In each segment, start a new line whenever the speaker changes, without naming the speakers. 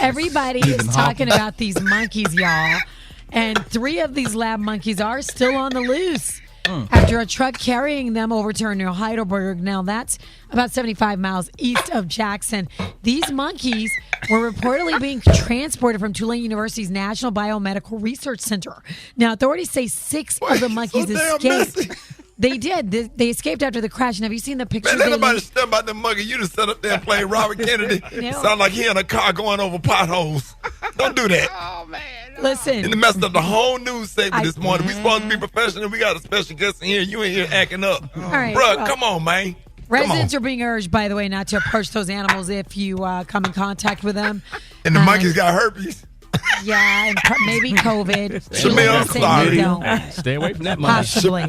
Everybody is talking about these monkeys, y'all. And 3 of these lab monkeys are still on the loose after a truck carrying them overturned near Heidelberg. Now, that's about 75 miles east of Jackson. These monkeys were reportedly being transported from Tulane University's National Biomedical Research Center. Now, authorities say 6 of the monkeys escaped. They did. They escaped after the crash. And have you seen the pictures?
Man, nobody stuff about the monkey. You just sat up there and played Robert Kennedy. Sound like he in a car going over potholes. Don't do that.
Oh, man.
Listen.
And it messed up the whole news segment this morning. We supposed to be professional. We got a special guest in here. You in here acting up.
All right,
Bruh, come on, man.
Residents are being urged, by the way, not to approach those animals if you come in contact with them.
And the monkeys got herpes.
Yeah, and maybe COVID.
Shamea, I'm sorry.
Stay away from that monkey.
Possibly.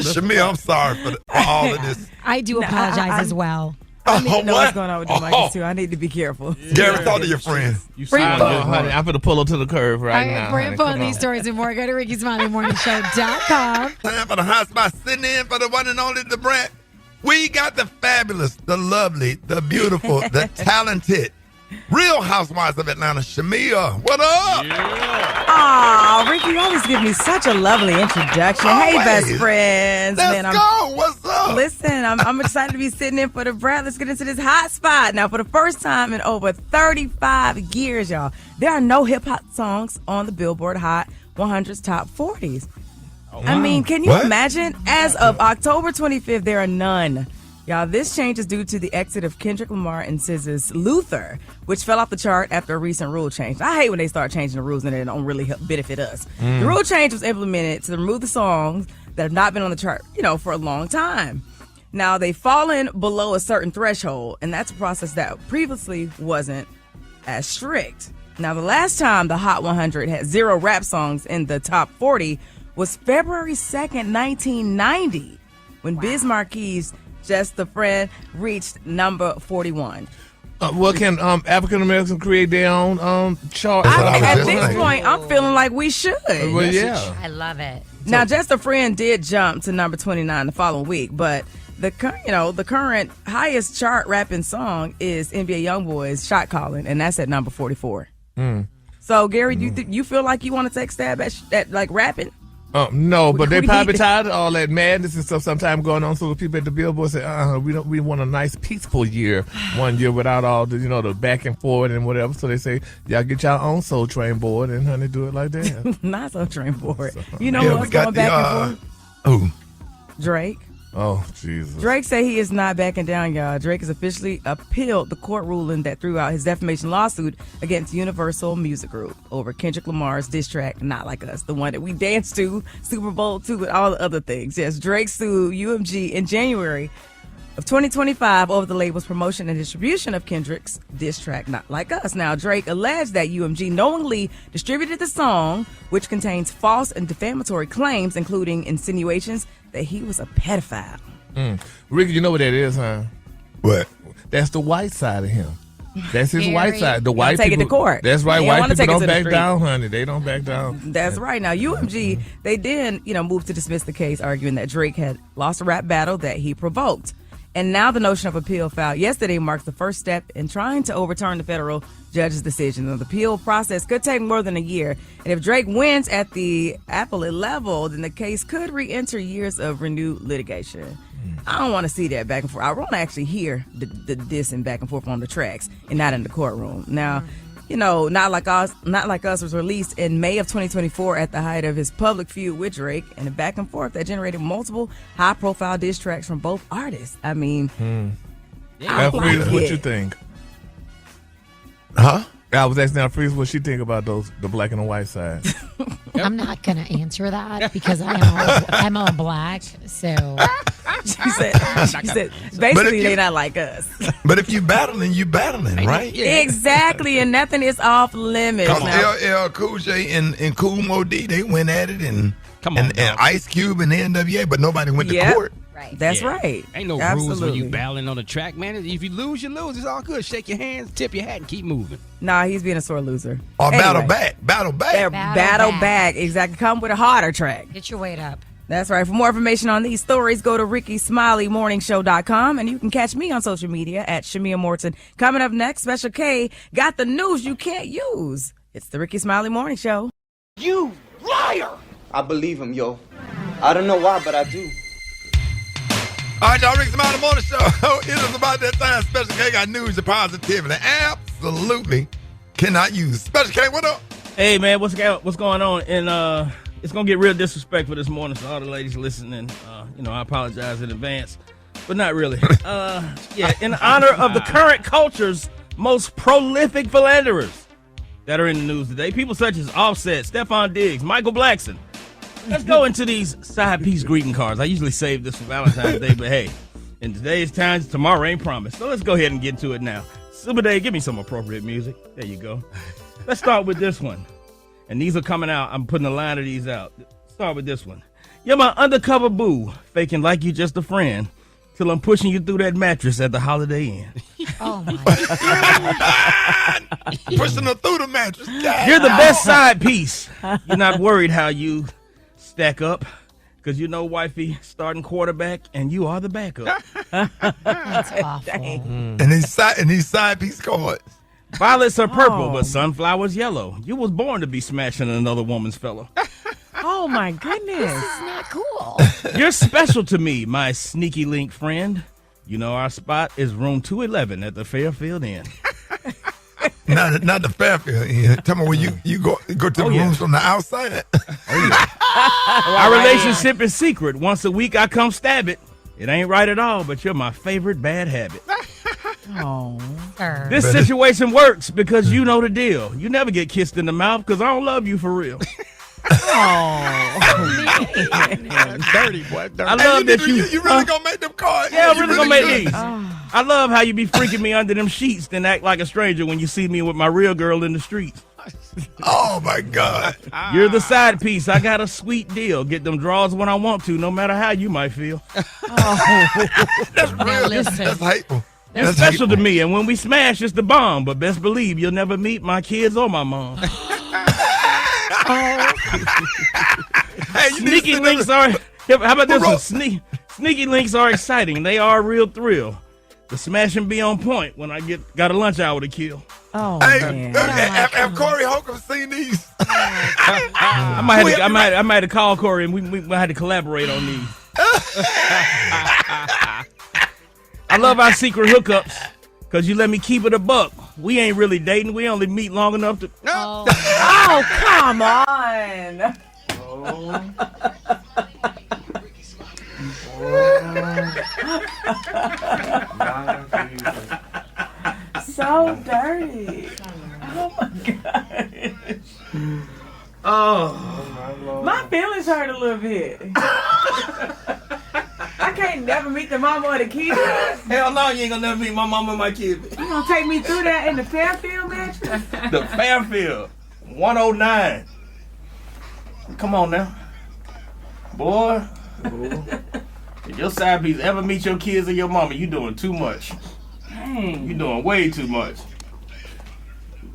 Shamea, I'm sorry for all of this.
I do apologize as well.
I need to know what's going on with the monkeys, too. I need to be careful.
Gary, talk to your friend.
Honey, I'm going to pull her to the curve right now.
For info on these stories and more, go to RickeySmileyMorningShow.com.
Time for the hot spot. Sitting in for the one and only the Brent. We got the fabulous, the lovely, the beautiful, the talented Real Housewives of Atlanta, Shamea. What up?
Aw, Ricky, you always give me such a lovely introduction. Hey, best friends.
Let's go. What's up?
Listen, I'm excited to be sitting in for the Brad. Let's get into this hot spot. Now, for the first time in over 35 years, y'all, there are no hip-hop songs on the Billboard Hot 100's Top 40s. Oh, wow. I mean, can you imagine? As of October 25th, there are none. Y'all, this change is due to the exit of Kendrick Lamar and SZA's Luther, which fell off the chart after a recent rule change. I hate when they start changing the rules and it don't really benefit us. The rule change was implemented to remove the songs that have not been on the chart, for a long time. Now, they've fallen below a certain threshold, and that's a process that previously wasn't as strict. Now, the last time the Hot 100 had 0 rap songs in the top 40 was February 2nd, 1990, when Biz Marquis's Just a Friend reached number 41.
What can African Americans create their own chart?
At this point, I'm feeling like we should.
Well, yeah.
I love it.
Now, Just a Friend did jump to number 29 the following week, but the current highest chart rapping song is NBA YoungBoy's Shot Calling, and that's at number 44. So, Gary, you feel like you want to take a stab at like rapping?
No, but they probably tired of all that madness and stuff sometimes going on. So the people at the Billboard say, we want a nice peaceful year, one year without all the, the back and forward and whatever. So they say, y'all get your own Soul Train board and honey, do it like that.
Not Soul Train board. You know what's going back and forth?
Who?
Drake.
Oh, Jesus.
Drake say he is not backing down, y'all. Drake has officially appealed the court ruling that threw out his defamation lawsuit against Universal Music Group over Kendrick Lamar's diss track, Not Like Us, the one that we danced to, Super Bowl II, and all the other things. Yes, Drake sued UMG in January of 2025 over the label's promotion and distribution of Kendrick's diss track, Not Like Us. Now, Drake alleged that UMG knowingly distributed the song, which contains false and defamatory claims, including insinuations that he was a pedophile.
Ricky, you know what that is, huh?
What?
That's the white side of him. That's his white side. The white
take
people
it to court.
That's right.
They
white people don't back
street.
down, honey. They don't back down.
That's right. Now, UMG, they then, moved to dismiss the case, arguing that Drake had lost a rap battle that he provoked. And now the notion of appeal filed yesterday marks the first step in trying to overturn the federal judge's decision. The appeal process could take more than a year. And if Drake wins at the appellate level, then the case could re-enter years of renewed litigation. I don't want to see that back and forth. I want to actually hear the dissing back and forth on the tracks and not in the courtroom. Now, Not Like Us was released in May of 2024 at the height of his public feud with Drake, and a back and forth that generated multiple high-profile diss tracks from both artists. I mean,
Freeze, what you think?
Huh?
I was asking Freeze what she think about the black and the white side.
I'm not going to answer that because I'm all black, so...
She said basically they're not like us.
But if you battling, right?
Yeah. Exactly, and nothing is off limits.
Because LL Cool J and Kool Moe Dee, they went at it, and Ice Cube and the NWA, but nobody went to court.
Right. That's right.
Ain't no rules when you battling on the track, man. If you lose, you lose. It's all good. Shake your hands, tip your hat, and keep moving.
Nah, he's being a sore loser.
Or battle back.
Battle back. Exactly. Come with a harder track.
Get your weight up.
That's right. For more information on these stories, go to RickySmileyMorningShow.com, and you can catch me on social media at Shamea Morton. Coming up next, Special K got the news you can't use. It's the Rickey Smiley Morning Show.
You liar! I believe him, yo. I don't know why, but I do.
All right, y'all, Rickey Smiley Morning Show. It is about that time. Special K got news of positivity. Absolutely cannot use. Special K, what up?
Hey, man, what's going on? And it's going to get real disrespectful this morning, so all the ladies listening, I apologize in advance, but not really. In honor of the current culture's most prolific philanderers that are in the news today, people such as Offset, Stephon Diggs, Michael Blackson. Let's go into these side piece greeting cards. I usually save this for Valentine's Day, but hey, in today's times, tomorrow ain't promised. So let's go ahead and get to it now. Super Day, give me some appropriate music. There you go. Let's start with this one. And these are coming out. I'm putting a line of these out. Start with this one. You're my undercover boo, faking like you just a friend, till I'm pushing you through that mattress at the Holiday Inn.
Oh, my God.
Pushing her through the mattress. God.
You're the best side piece. You're not worried how you stack up, because you know wifey starting quarterback, and you are the backup.
That's awful.
And these side piece cards.
Violets are purple, but sunflowers yellow. You was born to be smashing another woman's fellow.
Oh, my goodness.
This is not cool.
You're special to me, my sneaky link friend. You know our spot is room 211 at the Fairfield Inn.
Not the Fairfield Inn. Tell me where you go to the rooms from the outside.
Our relationship is secret. Once a week I come stab it. It ain't right at all, but you're my favorite bad habit.
Oh,
Sir.
This situation works because you know the deal. You never get kissed in the mouth because I don't love you for real.
Dirty, boy. Dirty.
I love that you.
You really gonna make them cards?
Yeah, I'm
You
really gonna make
good.
these. I love how you be freaking me under them sheets, then act like a stranger when you see me with my real girl in the streets.
Oh my God!
You're the side piece. I got a sweet deal. Get them draws when I want to, no matter how you might feel.
That's
Now
real.
listen.
That's hateful.
They're
That's
special
hateful.
to me, and when we smash, it's the bomb. But best believe you'll never meet my kids or my mom.
Hey, you need to
Sneaky
sit
links
down.
are. How about this
Bro.
one? Sneaky links are exciting. They are a real thrill. The smashing be on point when I got a lunch hour to kill.
oh,
Hey,
man.
have Corey Holcomb seen these?
I might have called Corey and we had to collaborate on these. I love our secret hookups because you let me keep it a buck. We ain't really dating. We only meet long enough to.
Oh,
Oh, come on. So dirty. Oh, my gosh.
Oh,
My feelings hurt a little bit. I can't never meet the mama or the kids.
hell no, you ain't gonna never meet my mama and my kids.
You gonna take me through that in the Fairfield mattress?
The Fairfield 109. Come on now, boy. If your side piece ever meet your kids or your mama, you doing too much.
Dang.
You doing way too much.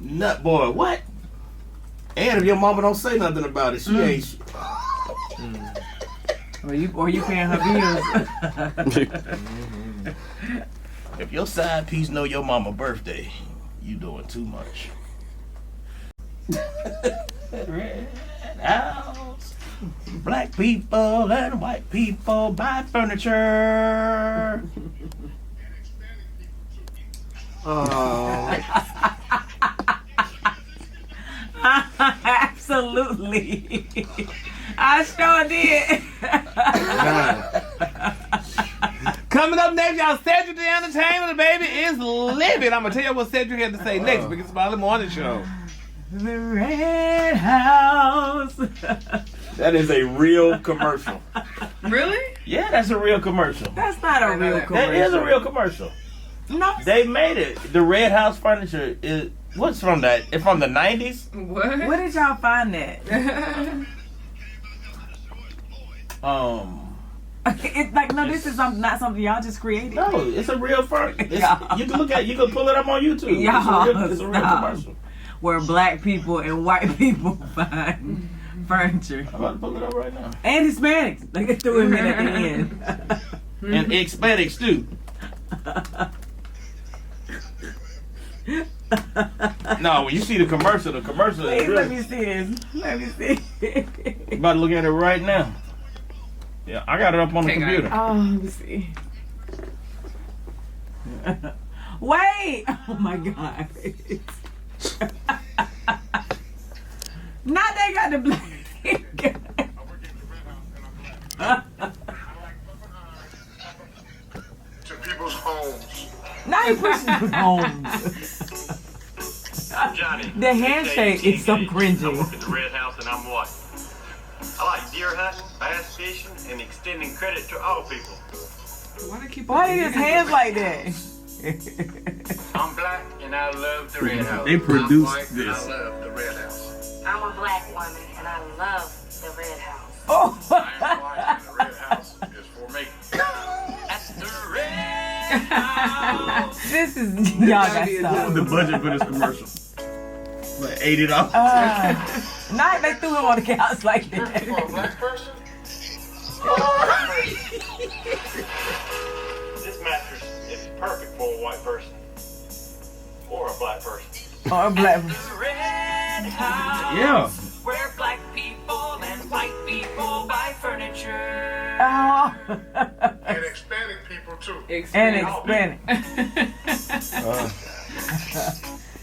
Nut boy, what? And if your mama don't say nothing about it, she ain't.
Or you paying her bills.
If your side piece know your mama birthday, you doing too much. Red house, black people and white people buy furniture.
Absolutely. I sure did.
Coming up next, y'all, Cedric the Entertainer, baby, is livid. I'm going to tell you what Cedric had to say next. Rickey Smiley Morning Show.
The Red House.
That is a real commercial.
Really?
Yeah, that's a real commercial.
That's not a real commercial.
That is a real commercial.
No.
They made it. The Red House furniture is what's from that? It's from the 90s.
What?
Where did y'all find that? It's like, no, this is not something y'all just created.
No, it's a real furniture.
Yeah.
You can look at. You can pull it up on YouTube.
Yeah,
It's a real
stop.
commercial.
Where black people and white people find Furniture.
I'm about to pull it up right now.
And Hispanics. They threw him in at the end.
And Hispanics too. No, when you see the commercial is
Please,
really.
let me see this. Let me see.
I'm about to look at it right now. Yeah, I got it up on the computer.
Oh, let me see. Wait! Oh my God. Now they got the black.
To people's homes.
Now you pushing the homes.
Johnny.
The handshake is so cringy.
I work at the Red House and I'm what? I like deer hunting, bass fishing, and extending credit to all people.
Why are his hands like that?
I'm black and I love the Red House.
They produced
I'm white,
this.
I love the Red House.
I'm a black woman and I love the Red House.
Oh.
I am white and the Red House is for me.
That's the Red House.
This is y'all got
What was
stuff.
the budget for this commercial? Like $80.
Now they threw him on the couch like that.
For a black person?
This mattress is perfect for a white person. Or a black person.
Or a black.
The Red House.
Yeah.
Where black people and white people buy furniture.
Oh.
And Hispanic people too.
And Hispanic.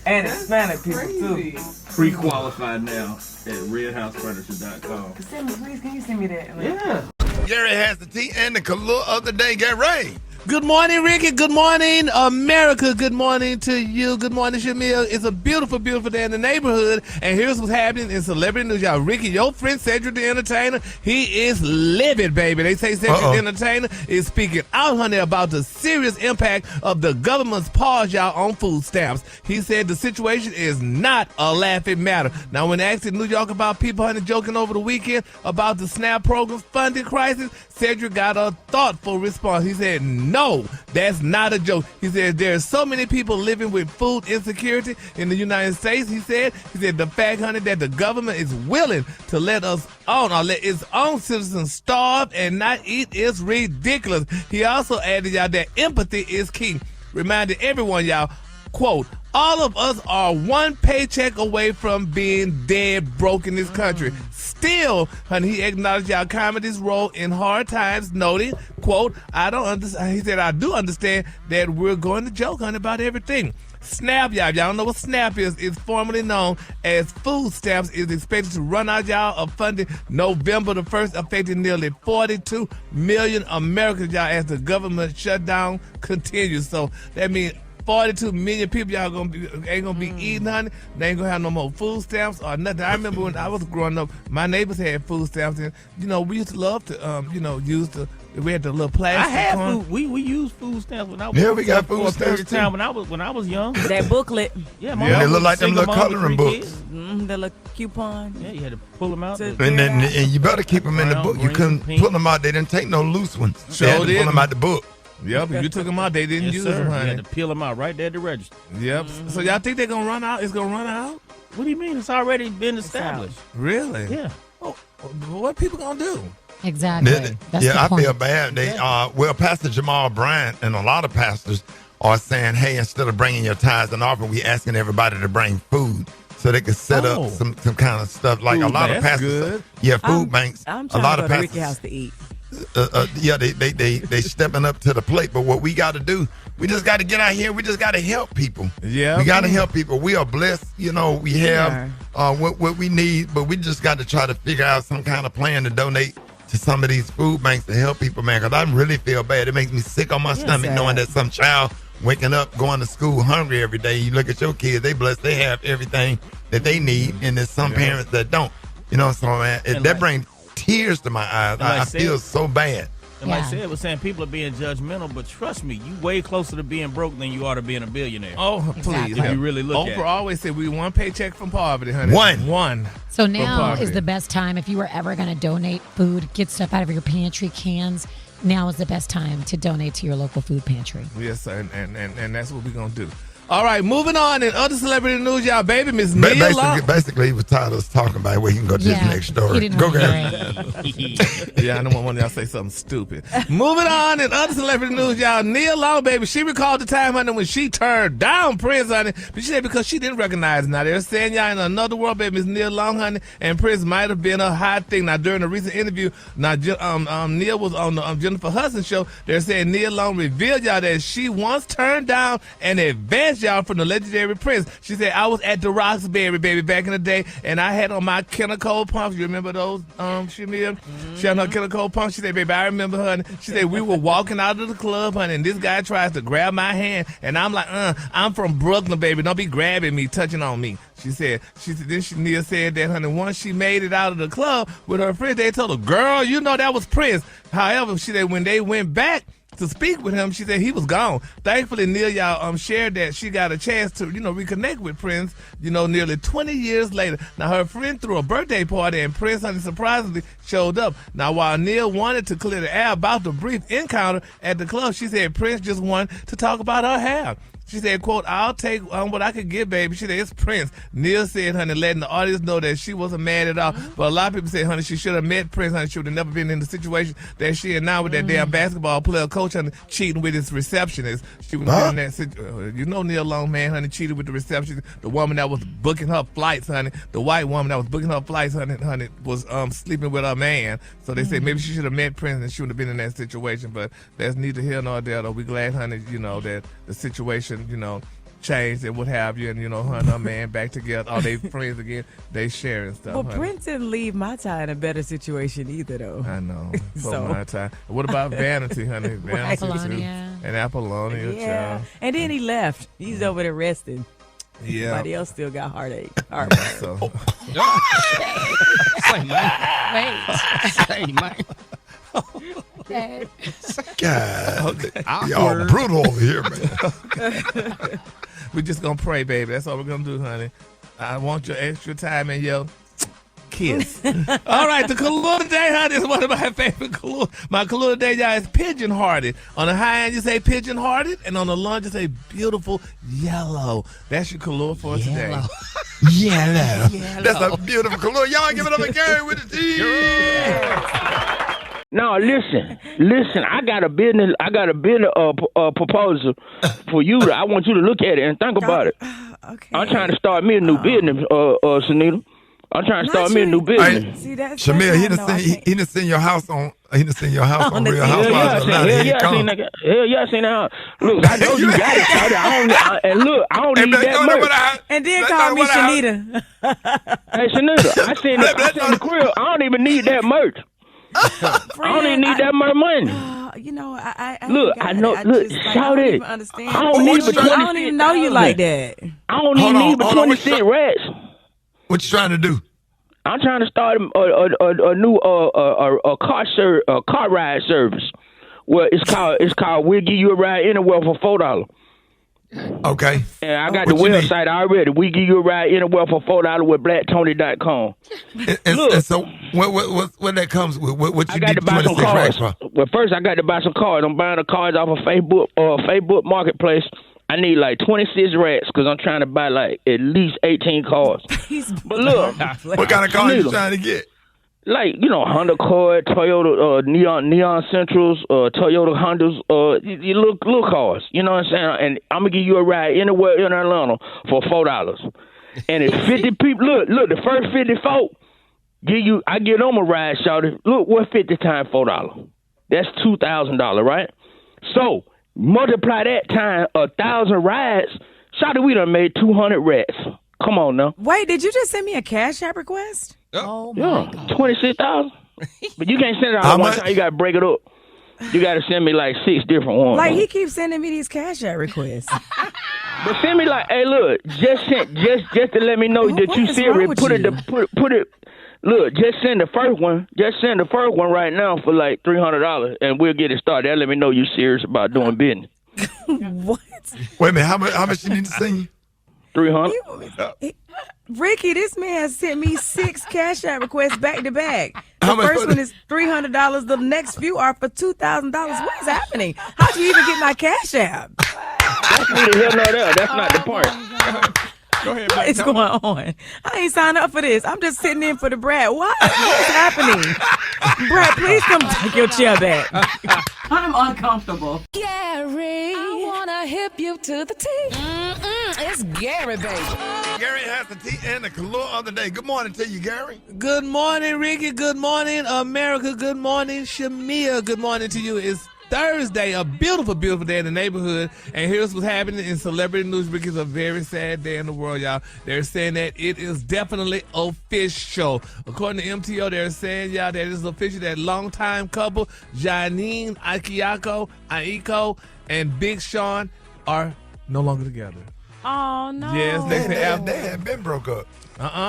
And Hispanic people too.
Pre-qualified now at redhousefurniture.com.
Please, can you send me that?
Yeah.
Gary has the tea and the color of the day. Gary.
Good morning, Ricky. Good morning, America. Good morning to you. Good morning, Shamea. It's a beautiful, beautiful day in the neighborhood. And here's what's happening in celebrity news, y'all. Ricky, your friend Cedric the Entertainer, he is livid, baby. They say Cedric the Entertainer is speaking out, honey, about the serious impact of the government's pause, y'all, on food stamps. He said the situation is not a laughing matter. Now, when asked in New York about people, honey, joking over the weekend about the SNAP program's funding crisis, Cedric got a thoughtful response. He said, no, that's not a joke. He said there are so many people living with food insecurity in the United States. He said the fact, honey, that the government is willing to let us own or let its own citizens starve and not eat is ridiculous. He also added, y'all, that empathy is key. Reminded everyone, y'all, quote, all of us are one paycheck away from being dead broke in this country. Still, honey, he acknowledged y'all comedy's role in hard times, noting, quote, I don't understand. He said, I do understand that we're going to joke, honey, about everything. SNAP, y'all don't know what SNAP is. It's formerly known as food stamps. Is expected to run out, y'all, of funding November the 1st, affecting nearly 42 million Americans, y'all, as the government shutdown continues. So that means 42 million people, y'all ain't gonna be eating, honey. They ain't gonna have no more food stamps or nothing. I remember when I was growing up, my neighbors had food stamps, and we used to love to, we had the little plastic.
I had
one.
food. We used food stamps when I was.
Yeah, we got food stamps too.
Time when I was young.
That booklet.
Yeah,
they look like them little coloring books.
The little coupon.
Yeah, you had to pull them out.
And you better keep them in the book. You couldn't pull them out. They didn't take no loose ones. They had to pull them out the book.
Yep, if you took them out, they didn't use them, honey.
You had to peel them out right there at the register.
Yep. So y'all think they're gonna run out? It's gonna run out?
What do you mean? It's already been established.
Really?
Yeah.
Oh, what people gonna do?
Exactly. That's the
I
point.
feel bad. Pastor Jamal Bryant and a lot of pastors are saying, hey, instead of bringing your tithes and offering, we asking everybody to bring food so they could set up some kind of stuff like
Food
a lot of
banks.
pastors.
Good.
Yeah, food banks.
I'm
a
trying
lot
to
of
go to
pastors.
Rickey House to eat.
They stepping up to the plate. But what we got to do, we just got to get out here. We just got to help people.
Yeah,
we got to help people. We are blessed. We have what we need, but we just got to try to figure out some kind of plan to donate to some of these food banks to help people, man. Because I really feel bad. It makes me sick on my stomach knowing that some child waking up, going to school hungry every day. You look at your kids; they blessed. They have everything that they need, and there's some parents that don't. So man, that brings tears to my eyes. I feel so bad.
And like I said, was saying people are being judgmental, but trust me, you way closer to being broke than you are to being a billionaire.
Oh, please.
If you really look at it.
Oprah always said we one paycheck from poverty, honey. One.
So now is the best time if you were ever going to donate food, get stuff out of your pantry cans. Now is the best time to donate to your local food pantry.
Yes, and that's what we're going to do. All right, moving on in other celebrity news, y'all. Baby, Miss Nia Long.
Basically, he was tired of us talking about it. Where he can go to this next story. Go, guys.
Yeah, I don't want one of y'all say something stupid. Moving on in other celebrity news, y'all. Nia Long, baby, she recalled the time, honey, when she turned down Prince, honey. But she said because she didn't recognize him. Now, they're saying, y'all, in another world, baby, Miss Nia Long, honey, and Prince might have been a hot thing. Now, during a recent interview, Nia was on the Jennifer Hudson show. They're saying Nia Long revealed, y'all, that she once turned down an advance, y'all, from the legendary Prince. She said, I was at the Roxbury, baby, back in the day, and I had on my Kenner Cole pumps. You remember those, Shamea? She had her Kenner Cole pumps. She said, baby, I remember her. And she said, we were walking out of the club, honey, and this guy tries to grab my hand, and I'm like, I'm from Brooklyn, baby. Don't be grabbing me, touching on me. She said, Nia said that, honey, once she made it out of the club with her friends, they told her, girl, you know that was Prince. However, she said when they went back to speak with him, she said he was gone. Thankfully, Nia, y'all, shared that she got a chance to, reconnect with Prince, nearly 20 years later. Now, her friend threw a birthday party, and Prince, honey, surprisingly showed up. Now, while Nia wanted to clear the air about the brief encounter at the club, she said Prince just wanted to talk about her hair. She said, quote, I'll take what I could get, baby. She said, it's Prince. Nia said, honey, letting the audience know that she wasn't mad at all. But a lot of people say, honey, she should have met Prince, honey. She would have never been in the situation that she in now with that damn basketball player coach, honey, cheating with his receptionist. She was in that situation. Nia Long, man, honey, cheated with the receptionist. The woman that was booking her flights, honey, the white woman that was booking her flights, honey, was sleeping with her man. So they say maybe she should have met Prince and she would have been in that situation. But that's neither here nor there, though. We're glad, honey, that the situation, changed and what have you, and her and her man back together. All they friends again. They share and stuff.
Well,
honey.
Prince didn't leave my tie in a better situation either, though.
I know. So my tie. What about Vanity, honey? Vanity
Apollonia.
And Apollonia.
Yeah.
Child.
And then he left. He's over there resting.
Yeah.
Everybody else still got heartache.
So.
Say, man.
Wait.
Say, man.
God, y'all brutal over here, man.
We're just gonna pray, baby. That's all we're gonna do, honey. I want your extra time and your kiss. All right, the color today, honey, is one of my favorite color. My color today, y'all, is pigeon-hearted. On the high end, you say pigeon-hearted, and on the low end, you say beautiful yellow. That's your color for today.
Yellow. That's a beautiful color. Y'all give it up again with the T.
No, listen. I got a business proposal for you. I want you to look at it and think about it.
Okay.
I'm trying to start me a new business, Sunita. I'm trying to start me a new business.
See, that's
Shamea, he done seen your house on Real Housewives.
Hell yeah, I seen that. Look, I know you got it. I don't need that merch.
And then call me Shanita.
Hey, Shanita, I seen the crib. I don't even need that merch. I don't even need that much money.
I
know. Look, shout it. I don't need but 20
I don't even know you like that.
I don't even need but 20 cent rats.
What you trying to do?
I'm trying to start a new car ride service. Well, it's called We'll Give You a Ride Anywhere for $4.
Okay.
And I got the website already. We give you a ride anywhere for $4 with blacktony.com.
And so what that comes with? What you
got to buy some cars. Well, first I got to buy some cars. I'm buying the cars off of Facebook Marketplace. I need like 26 rats because I'm trying to buy like at least 18 cars. But look,
what kind of cars you trying to get?
Like, Honda Accord, Toyota Neon Centrals, Toyota Hondas, you little cars. You know what I'm saying? And I'm going to give you a ride anywhere in Atlanta for $4. And if 50 people, look, the first 50 folk, I get them a ride, shawty. Look, what 50 times $4? That's $2,000, right? So, multiply that time 1,000 rides, shawty, we done made 200 rats. Come on now.
Wait, did you just send me a Cash App request?
Oh my God.
26,000. But you can't send it all one time. You got to break it up. You got to send me like 6 different ones.
Like he keeps sending me these Cash App requests.
But send me like, hey, look, just to let me know that you serious. Put it. Look, just send the first one. Just send the first one right now for like $300, and we'll get it started. That'll let me know you serious about doing business.
What?
Wait a minute. How much you need to send you?
300.
Ricky, this man has sent me 6 Cash App requests back to back. The first one is $300. The next few are for $2,000. What is happening? How'd you even get my Cash App?
That's neither here nor there. That's not the point.
Go ahead,
What is going on? I ain't signed up for this. I'm just sitting in for the Brad. What is happening? Brad, please come take your chair back. I'm uncomfortable.
Gary, I wanna hip you to the T. It's Gary, baby.
Gary has the tea and the color of the day. Good morning to you, Gary.
Good morning, Ricky. Good morning, America. Good morning, Shamea. Good morning to you. It's Thursday, a beautiful, beautiful day in the neighborhood. And here's what's happening in celebrity news. Ricky, it's a very sad day in the world, y'all. They're saying that it is definitely official. According to MTO, they're saying, y'all, that it's official that longtime couple Janine Aiko and Big Sean are no longer together.
Oh, no.
Yes,
They had been broke up.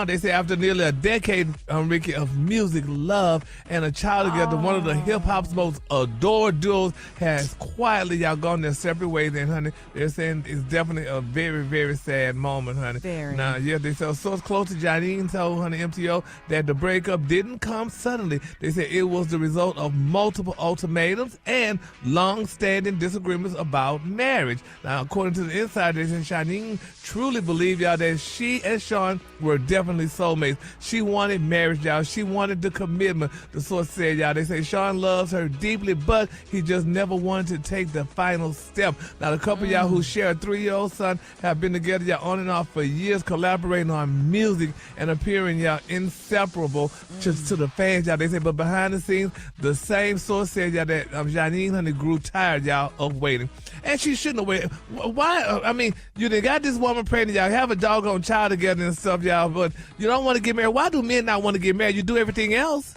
They say after nearly a decade, Ricky, of music, love, and a child together, one of the hip-hop's most adored duos has quietly, y'all, gone their separate ways. And, honey, they're saying it's definitely a very, very sad moment, honey.
Very.
Now, yeah, they say a source close to Janine told, honey, MTO, that the breakup didn't come suddenly. They said it was the result of multiple ultimatums and long-standing disagreements about marriage. Now, according to the insider, they said Janine truly believed, y'all, that she and Sean were definitely soulmates. She wanted marriage, y'all. She wanted the commitment. The source said, y'all, they say Sean loves her deeply, but he just never wanted to take the final step. Now, the couple, y'all, who share a 3-year-old son have been together, y'all, on and off for years, collaborating on music and appearing, y'all, inseparable to the fans, y'all. They say, but behind the scenes, the same source said, y'all, that Janine, honey, grew tired, y'all, of waiting. And she shouldn't have waited. Why? I mean, you done got this woman pregnant, y'all, have a doggone child together and stuff, y'all, but you don't want to get married. Why do men not want to get married? You do everything else.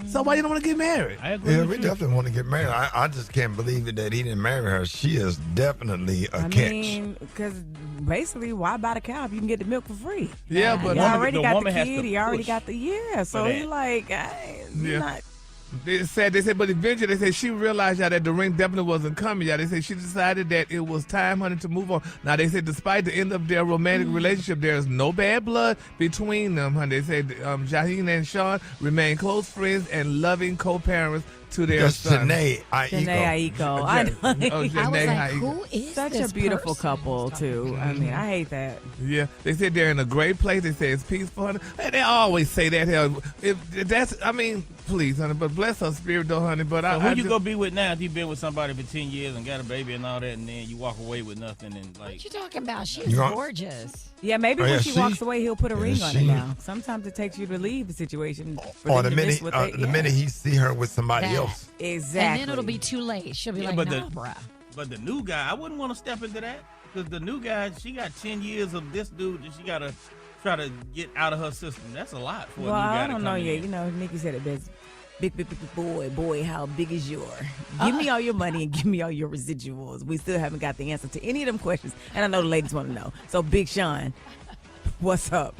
So why you don't want to get married?
I agree.
Yeah, we definitely want to get married. I just can't believe it that he didn't marry her. She is definitely a catch.
I mean, because basically, why buy the cow if you can get the milk for free?
Yeah, but
he already
the
got the
woman has
kid.
to
He already
push
got the So he like,
Yeah.
not.
They said, but eventually they said she realized, y'all, that the ring definitely wasn't coming, y'all. They said she decided that it was time, honey, to move on. Now, they said despite the end of their romantic relationship, there is no bad blood between them, honey. They said Janine and Sean remain close friends and loving co-parents to their son.
Shamea
Aiko. I know.
I was like, who is
Such
this
a beautiful
person?
couple, too. I mean, I hate that.
Yeah, they said they're in a great place. They say it's peaceful, honey. And they always say that. Hell, I mean, please, honey, but bless her spirit, though, honey. But
So who you gonna be with now if you've been with somebody for 10 years and got a baby and all that, and then you walk away with nothing and like?
What you talking about? She's gorgeous.
Yeah, maybe when she walks away, he'll put a ring on it
she-
now. Sometimes it takes you to leave the situation. for
Or
them
the
to miss
minute,
what they-
the minute he see her with somebody
That.
else.
Exactly.
And then it'll be too late. She'll be like,
but
nah, bruh.
But the new guy, I wouldn't want to step into that because the new guy, she got 10 years of this dude that she got to try to get out of her system. That's a lot for a new guy
I don't
to
know
come
yet.
in.
You know, Nikki said it best. Big boy, how big is your? Give me all your money and give me all your residuals. We still haven't got the answer to any of them questions, and I know the ladies want to know. So, Big Sean, what's up?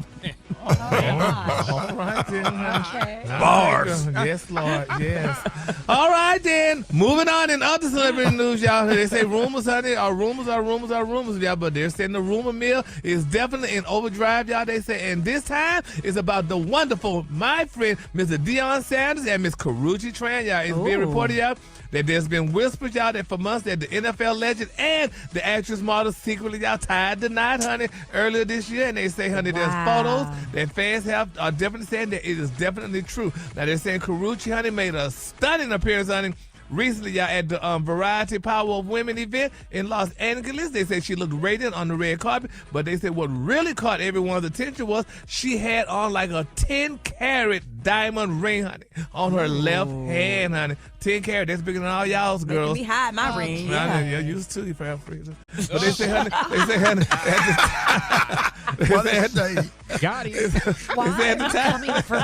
All right, then.
Okay.
Bars. Yes, Lord. Yes. All right, then. Moving on in other celebrity news, y'all. They say rumors, honey, are rumors, y'all. But they're saying the rumor mill is definitely in overdrive, y'all. They say, and this time is about the wonderful, my friend, Mr. Deion Sanders and Miss Karrueche Tran, y'all. It's being reported, y'all, that there's been whispers, y'all, that for months that the NFL legend and the actress model secretly, y'all, tied the knot, honey, earlier this year. And they say, honey, there's photos that fans are definitely saying that it is definitely true. Now, they're saying Karrueche, honey, made a stunning appearance, honey, recently, y'all, at the Variety Power of Women event in Los Angeles. They said she looked radiant on the red carpet, but they said what really caught everyone's attention was she had on like a 10-carat diamond ring, honey, on her left hand, honey. 10 carat, that's bigger than all y'all's girls.
Making me hide my ring.
Yeah, used to, you fam freezer. But they say, honey,
Got it. Why are you coming for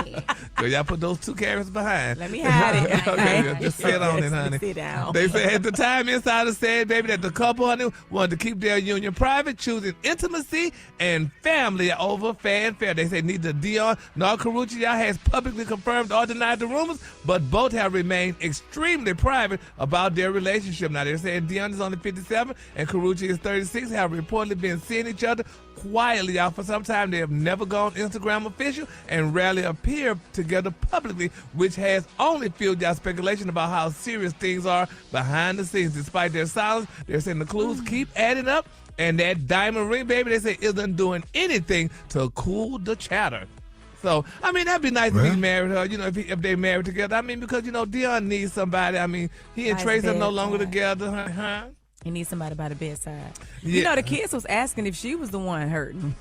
me?
So y'all put those 2 carats behind.
Let me hide it.
Okay, just sit on it, honey.
Sit down.
They say at the time, insiders said, baby, that the couple, honey, wanted to keep their union private, choosing intimacy and family over fanfare. They say neither Deion nor Karrueche, y'all, has publicly confirmed or denied the rumors, but both have remained extremely private about their relationship. Now, they're saying Deion is only 57 and Karrueche is 36, have reportedly been seeing each other quietly, y'all. For some time, they have never gone Instagram official and rarely appear together publicly, which has only fueled y'all speculation about how serious things are behind the scenes. Despite their silence, they're saying the clues keep adding up, and that diamond ring, baby, they say isn't doing anything to cool the chatter. So, I mean, that'd be nice if he married her, if they married together. I mean, because, Dion needs somebody. I mean, he and Trace are no longer together, huh?
He needs somebody by the bedside.
Yeah.
The kids was asking if she was the one hurting.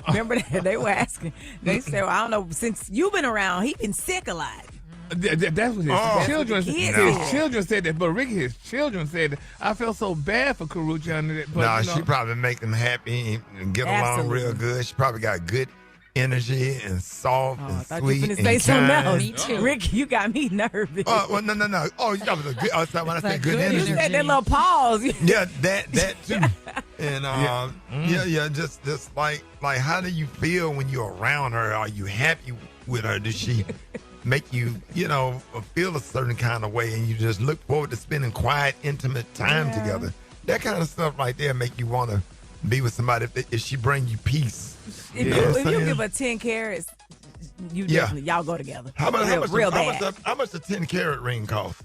Remember that? They were asking. They said, well, I don't know, since you've been around, he been sick a lot.
That's what his children said.
His
Children said that, but Ricky, his children said that. I felt so bad for Karuchi.
She probably make them happy and get along real good. She probably got good energy and soft and
I thought
sweet
you were
and
finna say something
kind.
else.
Me too.
Ricky, you got me nervous.
Well, no. Oh, you got a good. When I say good
You
energy,
said that little pause.
yeah, that too. And just like how do you feel when you're around her? Are you happy with her? Does she make you feel a certain kind of way, and you just look forward to spending quiet, intimate time together? That kind of stuff right there make you want to be with somebody if she bring you peace.
If you give her 10 carats, y'all go together.
How much the 10 carat ring cost?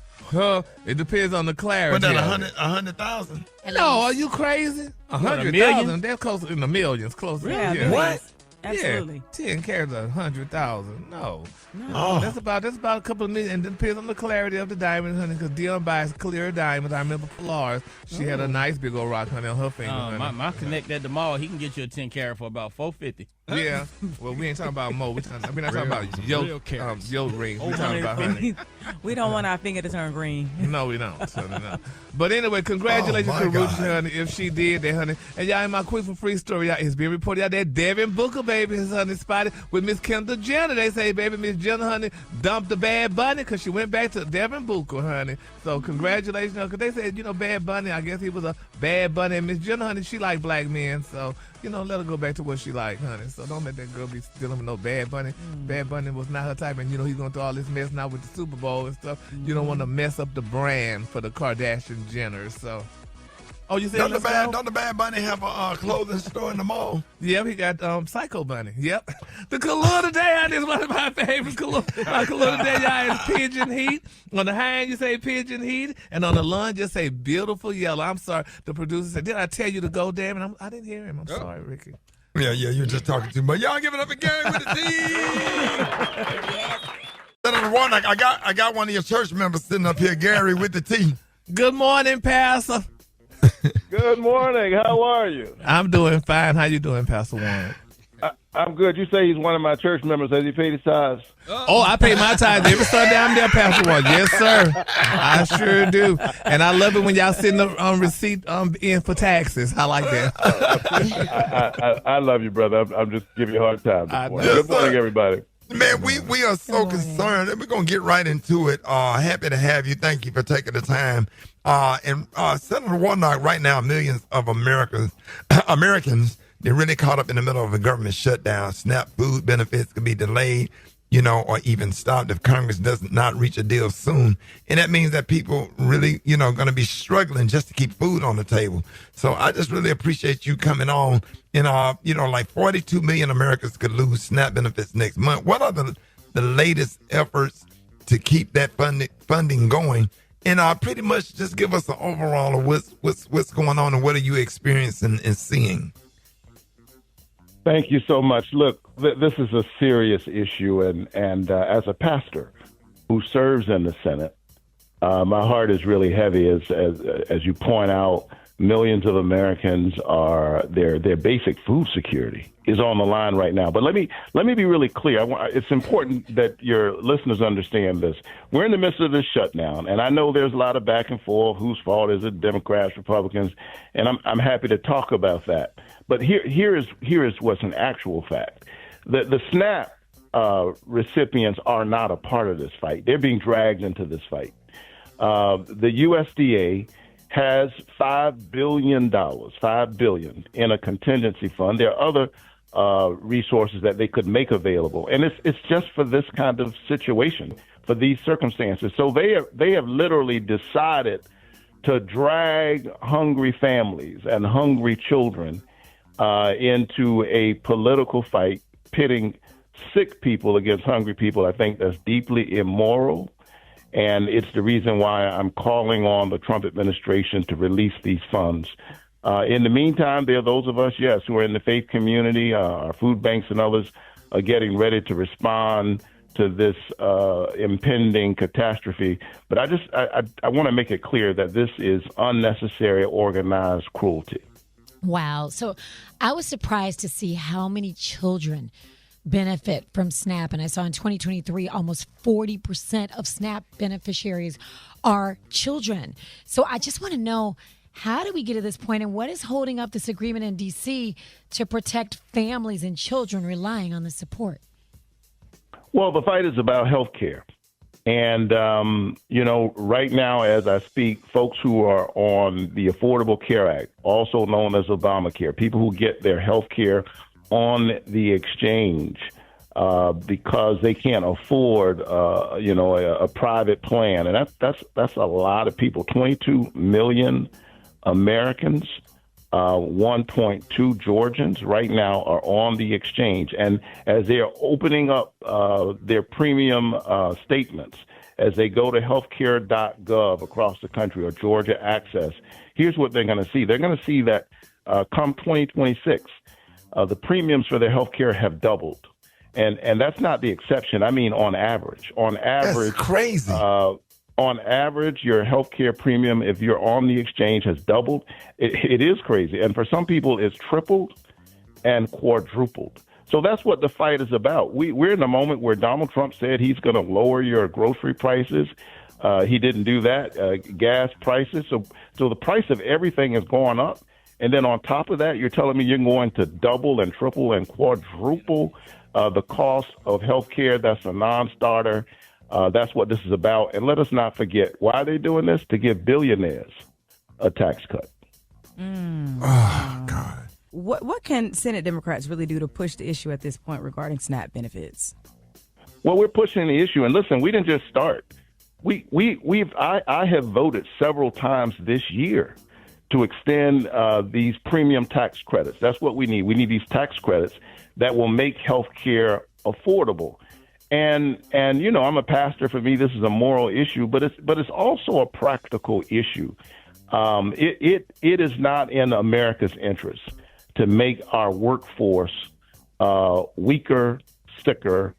It depends on the clarity.
But that 100,000?
No, are you crazy? 100,000? That's close in the millions. Close.
Yeah.
What?
Absolutely.
Yeah, 10 carats, 100,000. No. That's about a couple of million. And it depends on the clarity of the diamond, honey, because Dion buys clear diamonds. I remember Polaris. She had a nice big old rock, honey, on her finger.
My connect at the mall, he can get you a 10 carat for about $450.
Yeah. Well, we ain't talking about Mo. We're not talking about yo rings. We're talking about honey.
We don't want our finger to turn green.
No, we don't. No. But anyway, congratulations to Ruchi, honey, if she did that, honey. And y'all, in my quick for free story, y'all, it's being reported out that Devin Booker, baby, his honey spotted with Miss Kendall Jenner. They say, baby, Miss Jenner, honey, dumped the Bad Bunny because she went back to Devin Booker, honey. So congratulations, because they said, Bad Bunny, I guess he was a bad bunny. And Miss Jenner, honey, she like black men. So, let her go back to what she like, honey. So don't let that girl be dealing with no Bad Bunny. Bad Bunny was not her type. And, he's going through all this mess now with the Super Bowl and stuff. You don't want to mess up the brand for the Kardashian Jenners. So, you said
don't the Bad Bunny have a clothing store in the mall?
Yep, he got Psycho Bunny. Yep. The color today is one of my favorites. My color today, y'all, is pigeon heat. On the high end, you say pigeon heat. And on the lawn, just say beautiful yellow. I'm sorry. The producer said, did I tell you to go, damn it? I didn't hear him. I'm sorry, Ricky.
Yeah, you're just talking too much. Y'all give it up again with the team. Senator Warnock, I got one of your church members sitting up here, Gary, with the tea.
Good morning, Pastor.
Good morning. How are you?
I'm doing fine. How you doing, Pastor Warren?
I'm good. You say he's one of my church members. Has he paid his tithes?
Oh, I pay my tithes every Sunday. I'm there, Pastor Warren. Yes, sir. I sure do. And I love it when y'all send the receipt in for taxes. I like
that. I love you, brother. I'm just giving you a hard time. Good morning, everybody.
Man, we are so concerned, and we're going to get right into it. Happy to have you. Thank you for taking the time. And Senator Warnock, right now, millions of Americans, they're really caught up in the middle of a government shutdown. SNAP food benefits could be delayed, or even stopped if Congress does not reach a deal soon. And that means that people really, going to be struggling just to keep food on the table. So I just really appreciate you coming on. And, like 42 million Americans could lose SNAP benefits next month. What are the latest efforts to keep that funding going? And pretty much just give us an overall of what's going on and what are you experiencing and seeing?
Thank you so much. Look, this is a serious issue, and as a pastor who serves in the Senate, my heart is really heavy. As you point out, millions of Americans are their basic food security is on the line right now. But let me be really clear. It's important that your listeners understand this. We're in the midst of this shutdown, and I know there's a lot of back and forth. Whose fault is it? Democrats, Republicans, and I'm happy to talk about that. But here is what's an actual fact. The SNAP recipients are not a part of this fight. They're being dragged into this fight. The USDA has $5 billion in a contingency fund. There are other resources that they could make available, and it's just for this kind of situation, for these circumstances. So they have literally decided to drag hungry families and hungry children into a political fight pitting sick people against hungry people. I think that's deeply immoral. And it's the reason why I'm calling on the Trump administration to release these funds. In the meantime, there are those of us, yes, who are in the faith community, our food banks and others are getting ready to respond to this impending catastrophe. But I want to make it clear that this is unnecessary organized cruelty.
Wow. So I was surprised to see how many children benefit from SNAP. And I saw in 2023, almost 40% of SNAP beneficiaries are children. So I just want to know, how do we get to this point, and what is holding up this agreement in D.C. to protect families and children relying on the support?
Well, the fight is about health care. And, right now, as I speak, folks who are on the Affordable Care Act, also known as Obamacare, people who get their health care on the exchange because they can't afford, a private plan. And that's a lot of people, 22 million Americans, 1.2 Georgians right now are on the exchange. And as they are opening up their premium statements, as they go to healthcare.gov across the country or Georgia Access, here's what they're going to see. They're going to see that come 2026, the premiums for their health care have doubled. And that's not the exception. I mean, on average.
That's crazy.
On average, your health care premium, if you're on the exchange, has doubled. It is crazy. And for some people, it's tripled and quadrupled. So that's what the fight is about. We're in a moment where Donald Trump said he's going to lower your grocery prices. He didn't do that. Gas prices. So the price of everything is going up. And then on top of that, you're telling me you're going to double and triple and quadruple the cost of health care. That's a non-starter. That's what this is about. And let us not forget, why are they doing this? To give billionaires a tax cut.
Oh, God.
What can Senate Democrats really do to push the issue at this point regarding SNAP benefits?
Well, we're pushing the issue. And listen, we didn't just start. I have voted several times this year to extend these premium tax credits. That's what we need. We need these tax credits that will make health care affordable. And I'm a pastor. For me, this is a moral issue, but it's also a practical issue. It is not in America's interest to make our workforce weaker, sicker,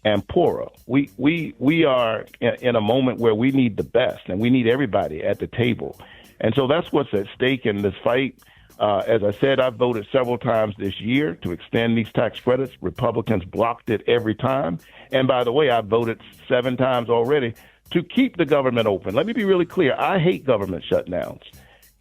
and poorer. We are in a moment where we need the best, and we need everybody at the table. And so that's what's at stake in this fight. As I said, I've voted several times this year to extend these tax credits. Republicans blocked it every time. And by the way, I've voted 7 times already to keep the government open. Let me be really clear. I hate government shutdowns.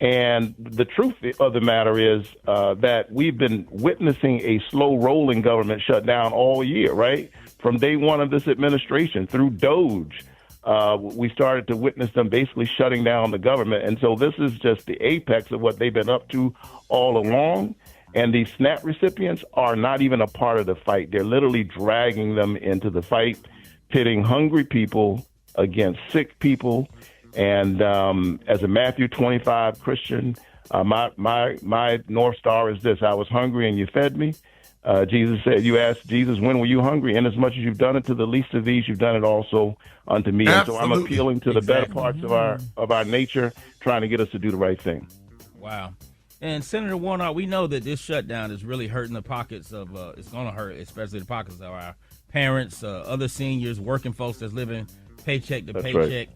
And the truth of the matter is that we've been witnessing a slow rolling government shutdown all year, right? From day one of this administration through DOGE. We started to witness them basically shutting down the government. And so this is just the apex of what they've been up to all along. And these SNAP recipients are not even a part of the fight. They're literally dragging them into the fight, pitting hungry people against sick people. And as a Matthew 25 Christian, my North Star is this: I was hungry and you fed me. Jesus said, you asked Jesus, when were you hungry? And as much as you've done it to the least of these, you've done it also unto me.
Absolutely.
And so I'm appealing to the better parts of our nature, trying to get us to do the right thing.
Wow. And Senator Warnock, we know that this shutdown is really hurting the pockets of, it's going to hurt, especially the pockets of our parents, other seniors, working folks that's living paycheck to paycheck. Right.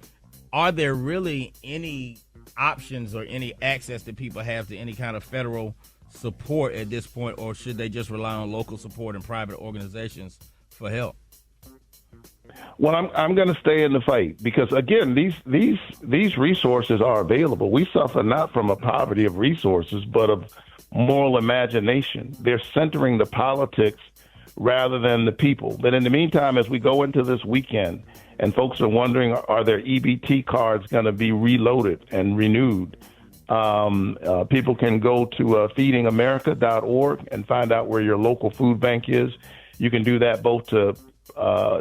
Are there really any options or any access that people have to any kind of federal support at this point, or should they just rely on local support and private organizations for help?
Well, I'm going to stay in the fight because, again, these resources are available. We suffer not from a poverty of resources, but of moral imagination. They're centering the politics rather than the people. But in the meantime, as we go into this weekend and folks are wondering, are their EBT cards going to be reloaded and renewed? People can go to feedingamerica.org and find out where your local food bank is. You can do that both to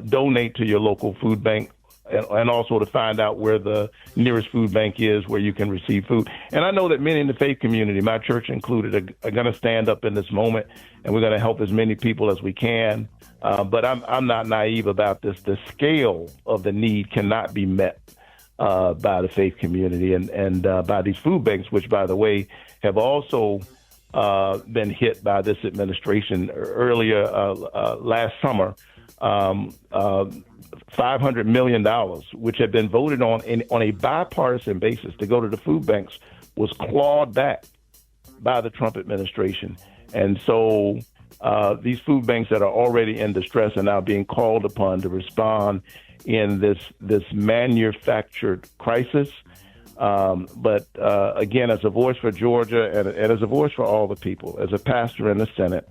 donate to your local food bank and also to find out where the nearest food bank is where you can receive food. And I know that many in the faith community, my church included, are going to stand up in this moment, and we're going to help as many people as we can. But I'm not naive about this. The scale of the need cannot be met by the faith community and by these food banks, which, by the way, have also been hit by this administration earlier last summer. $500 million, which had been voted on a bipartisan basis to go to the food banks, was clawed back by the Trump administration. And so these food banks that are already in distress are now being called upon to respond in this manufactured crisis. But again, as a voice for Georgia and as a voice for all the people, as a pastor in the Senate,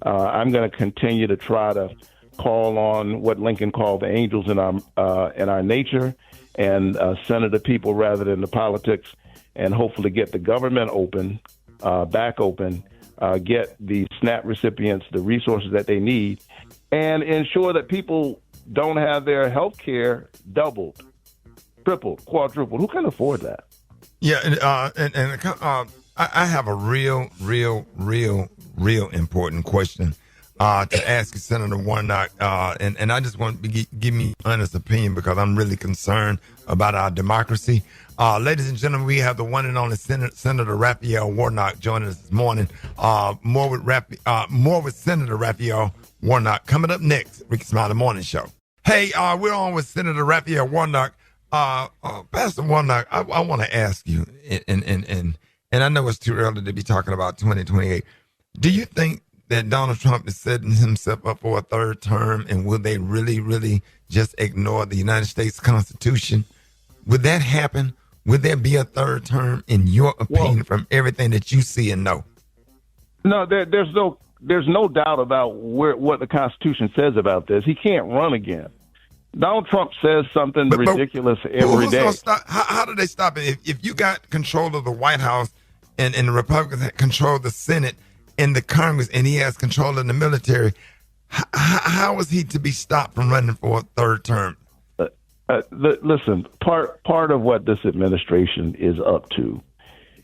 I'm going to continue to try to call on what Lincoln called the angels in our nature, and center the people rather than the politics, and hopefully get the government back open, get the SNAP recipients the resources that they need, and ensure that people don't have their health care doubled, tripled, quadrupled. Who can afford that?
Yeah, I have a real important question to ask you, Senator Warnock, and I just want to give me honest opinion because I'm really concerned about our democracy. Ladies and gentlemen, we have the one and only Senator Raphael Warnock joining us this morning. More with Senator Raphael Warnock coming up next. Rickey Smiley Morning Show. Hey, we're on with Senator Raphael Warnock. Pastor Warnock, I want to ask you, and I know it's too early to be talking about 2028. Do you think that Donald Trump is setting himself up for a third term, and will they really just ignore the United States Constitution? Would that happen? Would there be a third term, in your opinion, from everything that you see and know?
No, there's no doubt about what the Constitution says about this. He can't run again. Donald Trump says something ridiculous every day.
How do they stop it? If you got control of the White House and the Republicans control the Senate and the Congress, and he has control of the military, how is he to be stopped from running for a third term?
Listen, part of what this administration is up to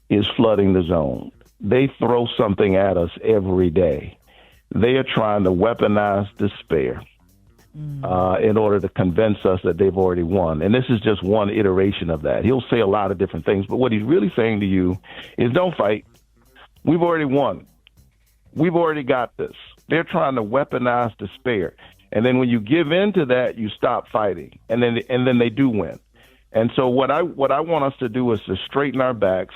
is flooding the zone. They throw something at us every day. They are trying to weaponize despair in order to convince us that they've already won. And this is just one iteration of that. He'll say a lot of different things, but what he's really saying to you is don't fight. We've already won. We've already got this. They're trying to weaponize despair. And then when you give in to that, you stop fighting. And then they do win. And so what I want us to do is to straighten our backs.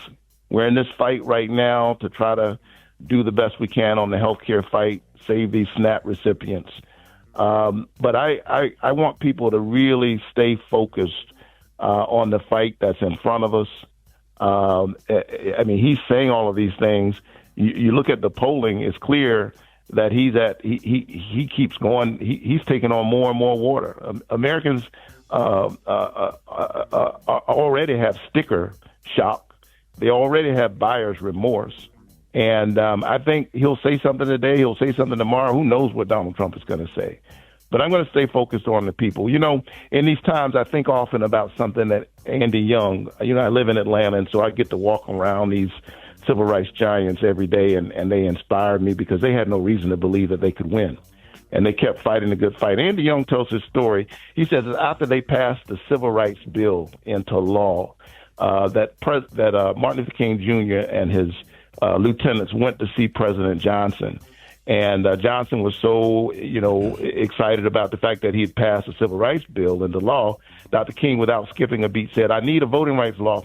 We're in this fight right now to try to do the best we can on the healthcare fight, save these SNAP recipients. But I want people to really stay focused on the fight that's in front of us. I mean, he's saying all of these things. You look at the polling; it's clear that he keeps going. He's taking on more and more water. Americans already have sticker shock. They already have buyer's remorse. And I think he'll say something today. He'll say something tomorrow. Who knows what Donald Trump is going to say? But I'm going to stay focused on the people. You know, in these times, I think often about something that Andy Young, I live in Atlanta, and so I get to walk around these civil rights giants every day, and they inspired me because they had no reason to believe that they could win. And they kept fighting the good fight. Andy Young tells his story. He says that after they passed the civil rights bill into law, that Martin Luther King Jr. and his lieutenants went to see President Johnson. And Johnson was so, excited about the fact that he had passed the civil rights bill into law. Dr. King, without skipping a beat, said, "I need a voting rights law."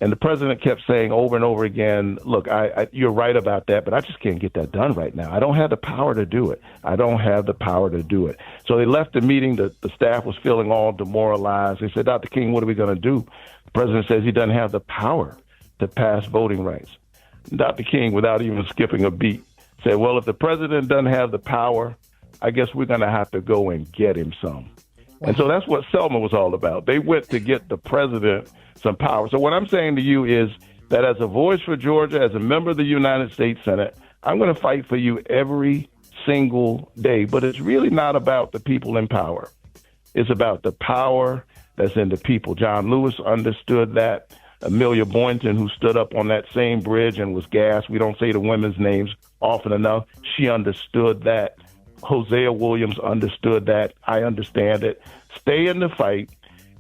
And the president kept saying over and over again, "Look, you're right about that, but I just can't get that done right now. I don't have the power to do it. I don't have the power to do it." So they left the meeting. The staff was feeling all demoralized. They said, "Dr. King, what are we going to do?" The president says he doesn't have the power to pass voting rights. Dr. King, without even skipping a beat, said, "Well, if the president doesn't have the power, I guess we're going to have to go and get him some." And so that's what Selma was all about. They went to get the president some power. So what I'm saying to you is that as a voice for Georgia, as a member of the United States Senate, I'm going to fight for you every single day. But it's really not about the people in power. It's about the power that's in the people. John Lewis understood that. Amelia Boynton, who stood up on that same bridge and was gassed. We don't say the women's names often enough. She understood that. Hosea Williams understood that. I understand it. Stay in the fight.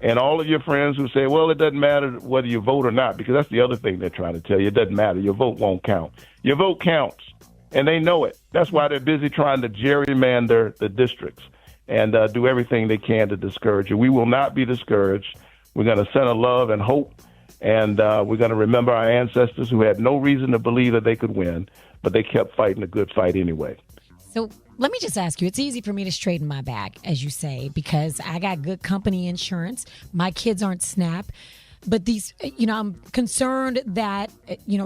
And all of your friends who say, well, it doesn't matter whether you vote or not, because that's the other thing they're trying to tell you. It doesn't matter. Your vote won't count. Your vote counts, and they know it. That's why they're busy trying to gerrymander the districts and do everything they can to discourage you. We will not be discouraged. We're going to send a love and hope, and we're going to remember our ancestors who had no reason to believe that they could win, but they kept fighting a good fight anyway. So
let me just ask you, it's easy for me to straighten my back, as you say, because I got good company insurance. My kids aren't SNAP. But these, I'm concerned that,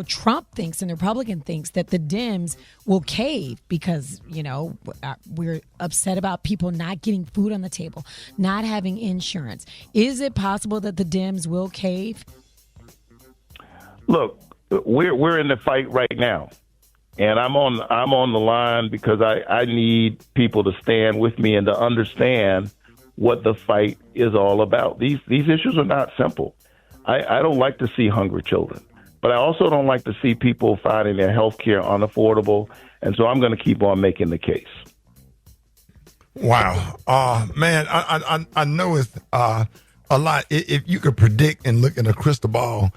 Trump thinks and the Republican thinks that the Dems will cave because, we're upset about people not getting food on the table, not having insurance. Is it possible that the Dems will cave?
Look, we're in the fight right now. And I'm on the line because I need people to stand with me and to understand what the fight is all about. These issues are not simple. I don't like to see hungry children, but I also don't like to see people finding their health care unaffordable. And so I'm going to keep on making the case.
Wow. Man, I know it's a lot. If you could predict and look in a crystal ball,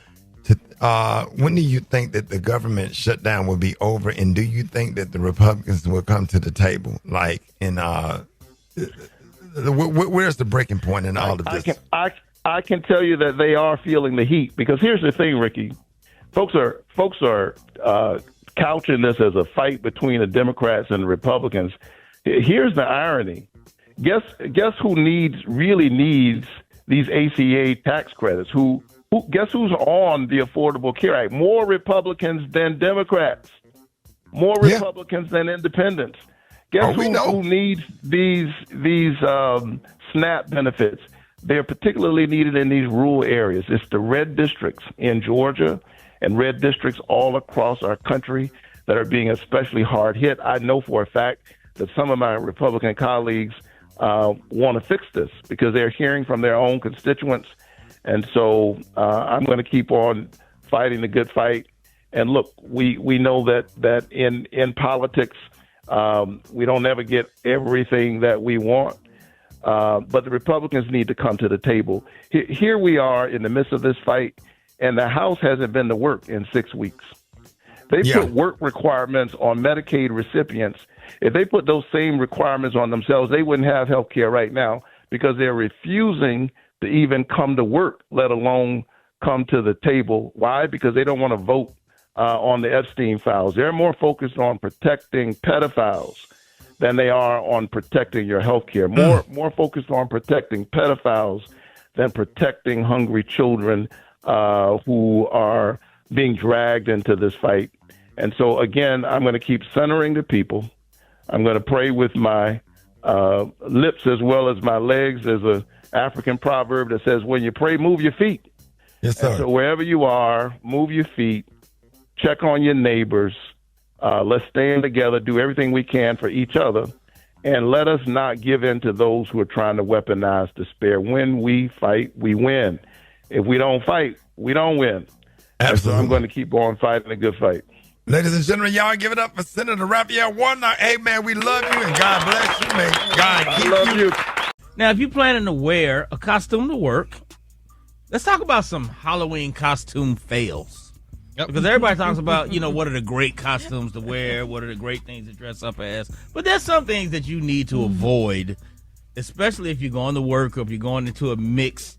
when do you think that the government shutdown will be over, and do you think that the Republicans will come to the table? Like, where's the breaking point in all of this?
I can tell you that they are feeling the heat, because here's the thing, Ricky. Folks are couching this as a fight between the Democrats and the Republicans. Here's the irony. Guess who really needs these ACA tax credits? Guess who's on the Affordable Care Act? More Republicans than Democrats. More Republicans than independents. Guess who needs these SNAP benefits? They're particularly needed in these rural areas. It's the red districts in Georgia and red districts all across our country that are being especially hard hit. I know for a fact that some of my Republican colleagues want to fix this because they're hearing from their own constituents. And so I'm going to keep on fighting the good fight. And look, we know that in politics, we don't ever get everything that we want. But the Republicans need to come to the table. Here we are in the midst of this fight, and the House hasn't been to work in 6 weeks. They put work requirements on Medicaid recipients. If they put those same requirements on themselves, they wouldn't have health care right now, because they're refusing to even come to work, let alone come to the table. Why? Because they don't want to vote on the Epstein files. They're more focused on protecting pedophiles than they are on protecting your health care. More focused on protecting pedophiles than protecting hungry children who are being dragged into this fight. And so, again, I'm going to keep centering the people. I'm going to pray with my lips as well as my legs. There's a African proverb that says, when you pray, move your feet.
Yes, sir.
And so wherever you are, move your feet, check on your neighbors. Let's stand together, do everything we can for each other, and let us not give in to those who are trying to weaponize despair. When we fight, we win. If we don't fight, we don't win.
Absolutely.
So I'm going to keep on fighting a good fight.
Ladies and gentlemen, y'all give it up for Senator Raphael Warnock. Hey, man, we love you, and God bless you, man. God keep you.
Now, if you're planning to wear a costume to work, let's talk about some Halloween costume fails. Because everybody talks about, what are the great costumes to wear, what are the great things to dress up as. But there's some things that you need to avoid, especially if you're going to work or if you're going into a mixed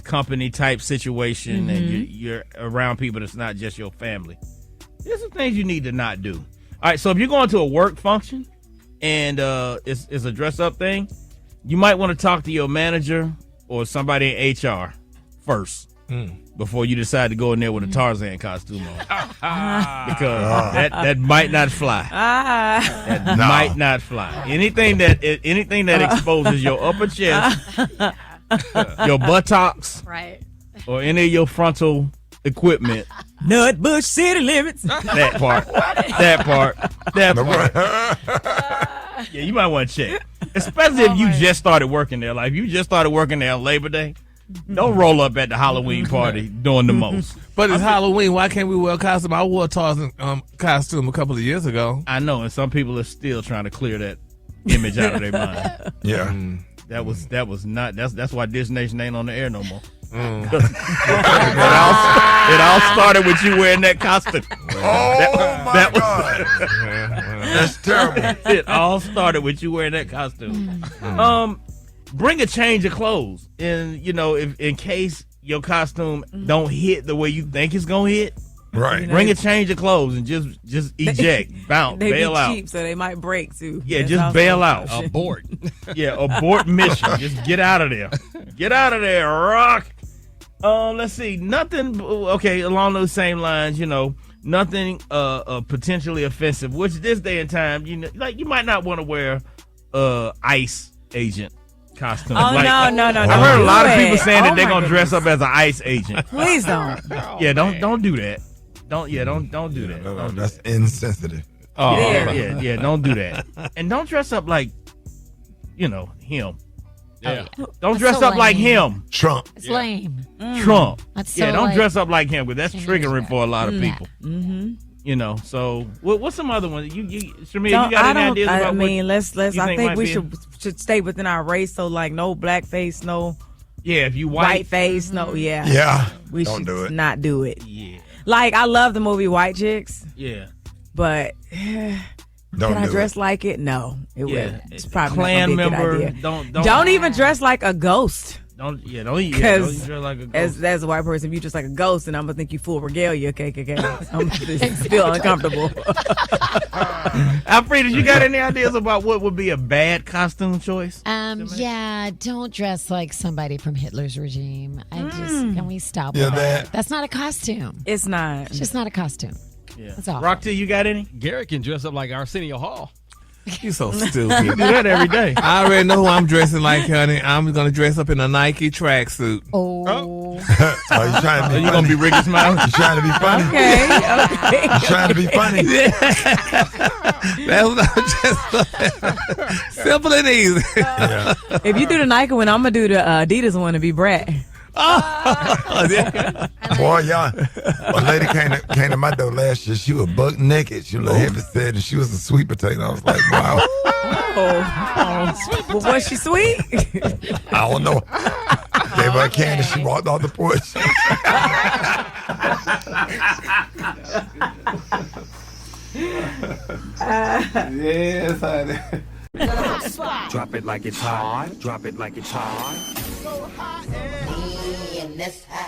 company type situation and you're around people that's not just your family. There's some things you need to not do. All right, so if you're going to a work function and it's a dress up thing, you might want to talk to your manager or somebody in HR first. Before you decide to go in there with a Tarzan costume on. Because that might not fly. That might not fly. Anything that exposes your upper chest, your buttocks,
right,
or any of your frontal equipment.
Nutbush city limits.
That part. Yeah, you might want to check. Especially if you just started working there. Like, if you just started working there on Labor Day, don't roll up at the Halloween party doing the most.
But it's Halloween. Why can't we wear a costume? I wore a Tarzan costume a couple of years ago.
I know, and some people are still trying to clear that image out of their mind.
Yeah.
That was not. That's why Dish Nation ain't on the air no more. It all started with you wearing that costume.
My God. That's terrible.
It all started with you wearing that costume. Bring a change of clothes, and if in case your costume don't hit the way you think it's gonna hit.
Right.
Bring a change of clothes and just eject, bounce,
They
bail
be
out.
cheap, so they might break too.
Yeah,
That's
just
also
bail
an
out.
option.
Abort. Yeah, abort mission. Just get out of there. Get out of there, rock. Let's see. Nothing. Okay, along those same lines. Nothing potentially offensive. Which this day and time, you might not want to wear ICE agent costume.
Oh, no.
I heard a lot of people saying that they're gonna dress up as an ICE agent.
Please don't.
Yeah, don't do that. Don't do that.
No, that's insensitive.
Oh, yeah, don't do that. And don't dress up like, him.
Yeah.
Don't
That's
dress
so
up like
lame.
him.
Trump.
It's lame.
Trump.
That's so
don't
like-
dress up like him, because that's
Can't
triggering
do
for a lot of
that.
people.
Mm-hmm.
So what's some other ones? Shamea,
Don't-
you got any ideas about
I mean, let's.
you
I
think
think
might
we
be-
should stay within our race. So like, no blackface, no
Yeah, if you
white face, no. Yeah.
Yeah.
We
Don't
should
do it.
not do it.
Yeah.
Like, I love the movie White Chicks,
Yeah.
but
Don't
can I
do
dress
it.
like it? No, it
Yeah.
wouldn't. It's probably
Clan
not gonna be a
member.
good idea.
Don't
even dress like a ghost.
Don't
Because
dress like a ghost.
as a white person, if you just like a ghost, and I'm gonna think you full regalia, KKK. I'm just feel uncomfortable.
Alfreda, you got any ideas about what would be a bad costume choice?
Yeah, don't dress like somebody from Hitler's regime. Can we stop
Yeah,
with
that-
that? That's not a costume.
It's not.
It's just not a costume.
Yeah.
That's all.
Rock T, you got any?
Garrett can dress up like Arsenio Hall.
You're so stupid.
You do that every day.
I already know who I'm dressing like, honey. I'm going to dress up in a Nike tracksuit.
Oh.
Oh, you trying to be
You gonna be Rickey Smiley?
You trying to be funny?
Okay.
You trying to be funny?
That's what I'm just simple and easy.
Yeah.
If you do the Nike one, I'm gonna do the Adidas one and be Brett.
Boy, y'all. A lady came to my door last year. She was buck naked. She was heavy set, and she was a sweet potato. I was like, wow.
Well, was she sweet?
I don't know. Gave her a candy. She walked off the porch.
Yes, honey.
Drop it like it's hot. Drop it like it's hot.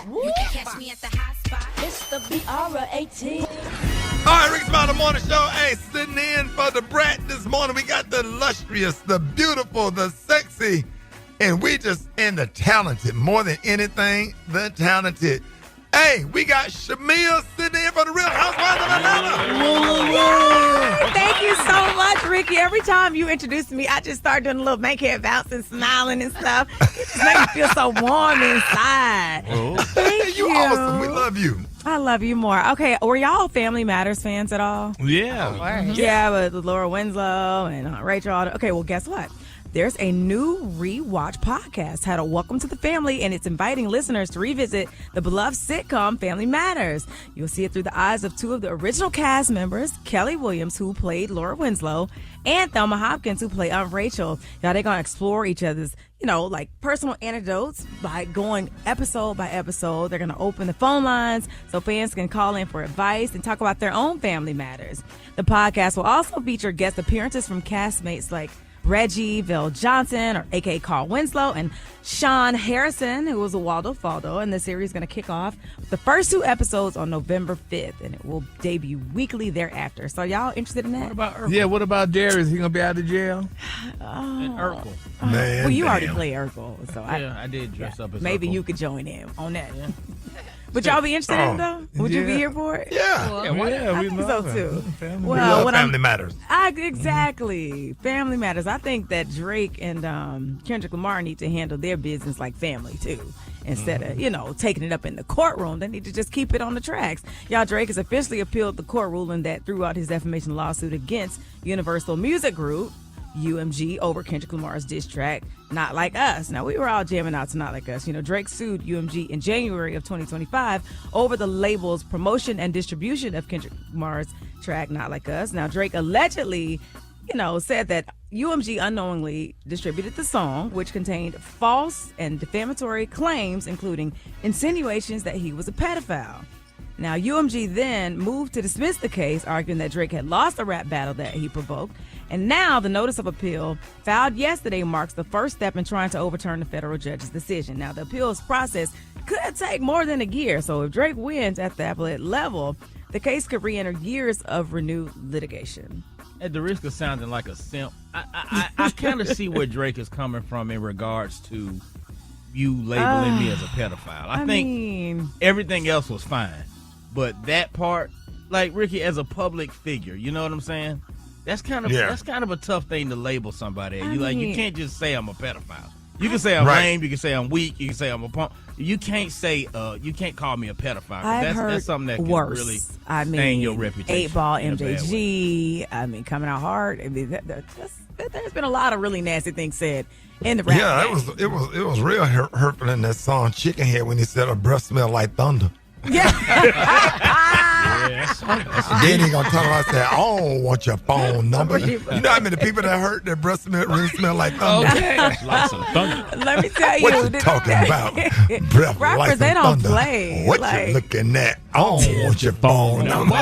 You can catch me at the hot spot. It's the BR18.
All right, Rickey Smiley Morning Show. Hey, sitting in for the brat this morning. We got the illustrious, the beautiful, the sexy, and the talented. More than anything, the talented. Hey, we got Shamea sitting in for the Real Housewives of Atlanta.
Thank you so much, Ricky. Every time you introduce me, I just start doing a little make-head bounce and smiling and stuff. It just makes me feel so warm inside. Thank you.
You awesome. We love you.
I love you more. Okay, were y'all Family Matters fans at all?
Yeah.
Yeah, with Laura Winslow and Rachel. Okay, well, guess what? There's a new rewatch podcast titled Welcome to the Family, and it's inviting listeners to revisit the beloved sitcom Family Matters. You'll see it through the eyes of two of the original cast members, Kelly Williams, who played Laura Winslow, and Thelma Hopkins, who played Aunt Rachel. Now, they're going to explore each other's, like personal anecdotes by going episode by episode. They're going to open the phone lines so fans can call in for advice and talk about their own family matters. The podcast will also feature guest appearances from castmates like Reggie Vale Johnson, or a.k.a. Carl Winslow, and Sean Harrison, who was a Waldo Faldo. And the series is going to kick off with the first 2 episodes on November 5th, and it will debut weekly thereafter. So y'all interested in that?
What about Urkel?
Yeah, what about Darius? He going to be out of jail?
And Urkel.
Man,
Well, you already
damn.
play Urkel, so
I did dress up as
maybe
Urkel.
you could join in on that. Would y'all be interested in it, though? Would you be
Yeah.
here for it?
Yeah.
Yeah,
I think so, too.
We
Well,
love
what
Family Matters.
Exactly. Family Matters. I think that Drake and Kendrick Lamar need to handle their business like family, too. Instead of, taking it up in the courtroom, they need to just keep it on the tracks. Y'all, Drake has officially appealed the court ruling that threw out his defamation lawsuit against Universal Music Group. UMG over Kendrick Lamar's diss track, Not Like Us. Now, we were all jamming out to Not Like Us. You know, Drake sued UMG in January of 2025 over the label's promotion and distribution of Kendrick Lamar's track, Not Like Us. Now, Drake allegedly, said that UMG unknowingly distributed the song, which contained false and defamatory claims, including insinuations that he was a pedophile. Now, UMG then moved to dismiss the case, arguing that Drake had lost the rap battle that he provoked. And now the notice of appeal filed yesterday marks the first step in trying to overturn the federal judge's decision. Now, the appeals process could take more than a year. So if Drake wins at the appellate level, the case could re-enter years of renewed litigation.
At the risk of sounding like a simp, I kind of see where Drake is coming from in regards to you labeling me as a pedophile. I think everything else was fine. But that part, like Ricky, as a public figure, you know what I'm saying? That's kind of a tough thing to label somebody. You can't just say I'm a pedophile. You can say I'm lame. You can say I'm weak. You can say I'm a punk. You can't say you can't call me a pedophile. That's something that can really stain your reputation.
8-Ball MJG. Coming out hard. There's been a lot of really nasty things said in the rap.
Yeah, it was real hurtful in that song Chicken Head when he said her breath smelled like thunder.
Yeah.
Then he gonna tell us that I don't want your phone number. You know how many people that hurt their breath really smell like thunder?
Okay. Like some thunder.
Let me tell you.
What you talking about? Breath
rappers,
like some
they don't
thunder.
play.
What you looking at? I don't want your phone number.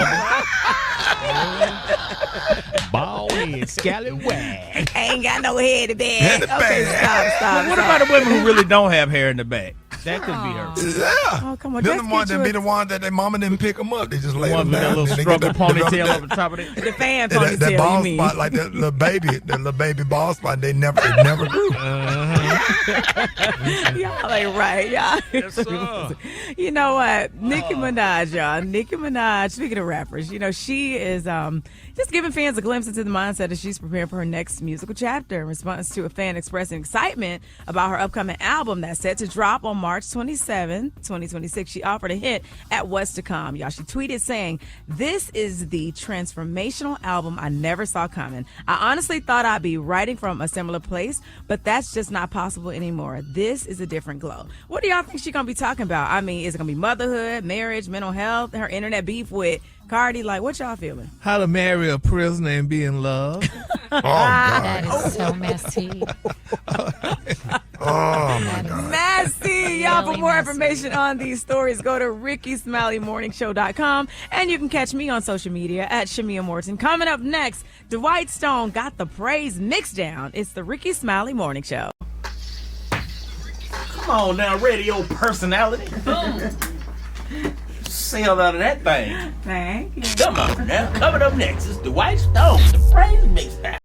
Bald head, scallywag.
Ain't got no hair in the bag. Okay, stop.
What about the women who really don't have hair in the back? That could be her.
Yeah.
Oh, come on.
They're the ones that be the ones that their mama didn't pick them up. They just lay them
That
down.
little struggle ponytail over the top of it.
The fan ponytail,
that ball
you mean.
spot, like that little baby ball spot, it never grew.
Y'all ain't right, y'all.
Yes, sir.
You know what? Nicki Minaj, y'all. Nicki Minaj, speaking of rappers, she is just giving fans a glimpse into the mindset as she's preparing for her next musical chapter in response to a fan expressing excitement about her upcoming album that's set to drop on March 27, 2026. She offered a hint at what's to come. Y'all, she tweeted saying, "This is the transformational album I never saw coming. I honestly thought I'd be writing from a similar place, but that's just not possible anymore. This is a different glow." What do y'all think she's going to be talking about? I mean, is it going to be motherhood, marriage, mental health, her internet beef with Cardi? Like, what y'all feeling?
How to marry a prisoner and be in love.
Oh, God.
That is so messy.
Oh, my God.
Messy. Y'all, for more information on these stories, go to RickySmileyMorningShow.com. And you can catch me on social media at Shamea Morton. Coming up next, Dwight Stone got the praise mixed down. It's the Rickey Smiley Morning Show.
Come on now, radio personality. Sail out of that thing.
Thank you.
Come on now. Coming up next is Dwight Stone, the praise mix down.